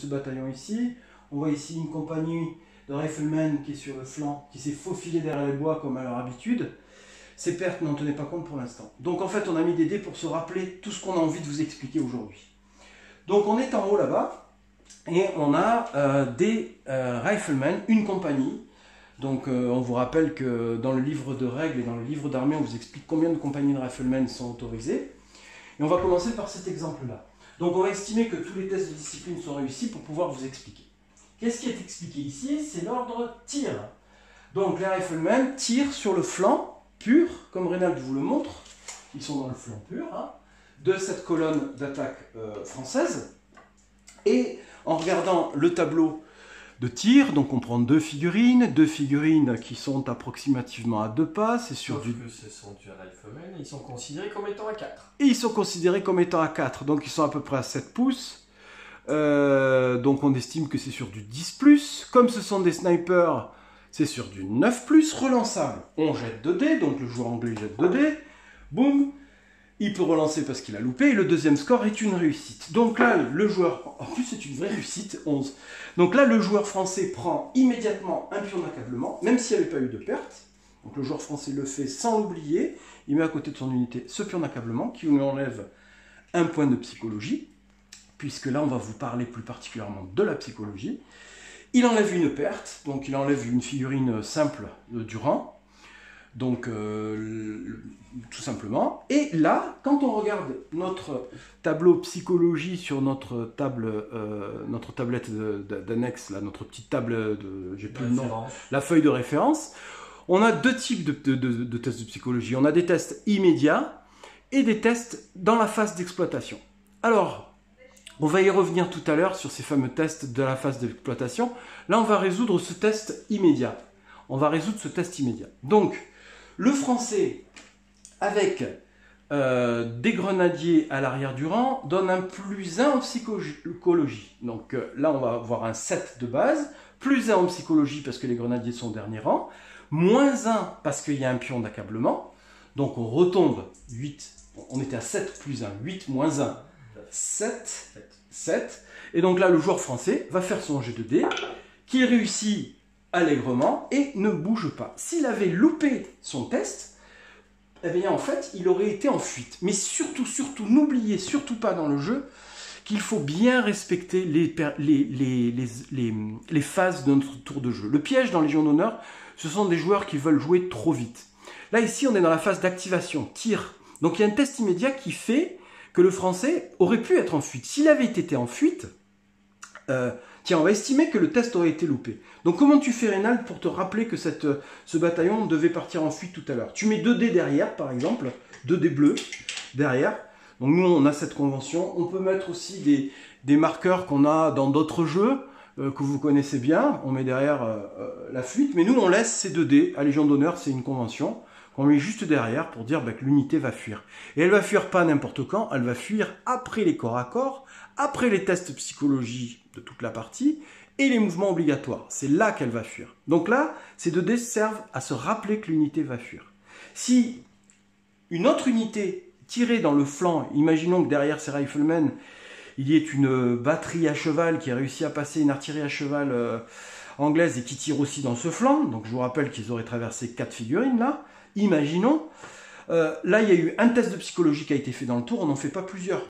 ce bataillon ici. On voit ici une compagnie de riflemen qui est sur le flanc, qui s'est faufilée derrière les bois comme à leur habitude. Ces pertes n'en tenaient pas compte pour l'instant. Donc en fait, on a mis des dés pour se rappeler tout ce qu'on a envie de vous expliquer aujourd'hui. Donc on est en haut là-bas, et on a des riflemen, une compagnie. Donc on vous rappelle que dans le livre de règles et dans le livre d'armée, on vous explique combien de compagnies de riflemen sont autorisées. Et on va commencer par cet exemple-là. Donc on va estimer que tous les tests de discipline sont réussis pour pouvoir vous expliquer. Qu'est-ce qui est expliqué ici? C'est l'ordre tir. Donc les riflemen tirent sur le flanc pur, comme Reynald vous le montre. Ils sont dans le flanc pur, hein, de cette colonne d'attaque française. Et en regardant le tableau de tir, donc on prend deux figurines qui sont approximativement à 2 pas. C'est sur Sauf que ce sont du riflemen, ils sont considérés comme étant à 4. Et ils sont considérés comme étant à 4, donc ils sont à peu près à 7 pouces. Donc on estime que c'est sur du 10+. Comme ce sont des snipers, c'est sur du 9+, relançable. On jette 2 dés, donc le joueur anglais jette 2 dés. Boum, il peut relancer parce qu'il a loupé, et le deuxième score est une réussite. Donc là, le joueur... En plus, c'est une vraie réussite, 11. Donc là, le joueur français prend immédiatement un pion d'accablement, même s'il n'y avait pas eu de perte. Donc le joueur français le fait sans l'oublier. Il met à côté de son unité ce pion d'accablement qui lui enlève un point de psychologie, puisque là, on va vous parler plus particulièrement de la psychologie. Il enlève une perte, donc il enlève une figurine simple du rang. Donc, tout simplement. Et là, quand on regarde notre tableau psychologie sur notre tablette d'annexe, là, notre petite table de, j'ai plus le nom, la feuille de référence, on a deux types de tests de psychologie. On a des tests immédiats et des tests dans la phase d'exploitation. Alors, on va y revenir tout à l'heure sur ces fameux tests de la phase d'exploitation. Là, on va résoudre ce test immédiat. Donc, le français, avec des grenadiers à l'arrière du rang, donne un +1 en psychologie. Donc là, on va avoir un 7 de base, +1 en psychologie parce que les grenadiers sont au dernier rang, -1 parce qu'il y a un pion d'accablement. Donc on retombe 8, on était à 7 +1, 8 -1, 7. Et donc là, le joueur français va faire son jet de dés, qui réussit allègrement et ne bouge pas. S'il avait loupé son test, eh bien en fait, il aurait été en fuite. Mais surtout, n'oubliez surtout pas dans le jeu qu'il faut bien respecter les phases de notre tour de jeu. Le piège dans Légion d'honneur, ce sont des joueurs qui veulent jouer trop vite. Là, ici, on est dans la phase d'activation, tir. Donc il y a un test immédiat qui fait que le français aurait pu être en fuite. S'il avait été en fuite, tiens, on va estimer que le test aurait été loupé. Donc comment tu fais, Reynald, pour te rappeler que ce bataillon devait partir en fuite tout à l'heure? Tu mets 2 dés derrière, par exemple, 2 dés bleus derrière. Donc nous, on a cette convention. On peut mettre aussi des marqueurs qu'on a dans d'autres jeux que vous connaissez bien. On met derrière la fuite, mais nous, on laisse ces 2 dés. À Légion d'honneur, c'est une convention qu'on met juste derrière pour dire que l'unité va fuir. Et elle va fuir pas n'importe quand, elle va fuir après les corps à corps, après les tests psychologie de toute la partie, et les mouvements obligatoires. C'est là qu'elle va fuir. Donc là, ces 2 dés servent à se rappeler que l'unité va fuir. Si une autre unité tirée dans le flanc, imaginons que derrière ces riflemen, il y ait une batterie à cheval qui a réussi à passer une artillerie à cheval anglaise et qui tire aussi dans ce flanc, donc je vous rappelle qu'ils auraient traversé 4 figurines là, imaginons, là il y a eu un test de psychologie qui a été fait dans le tour, on n'en fait pas plusieurs.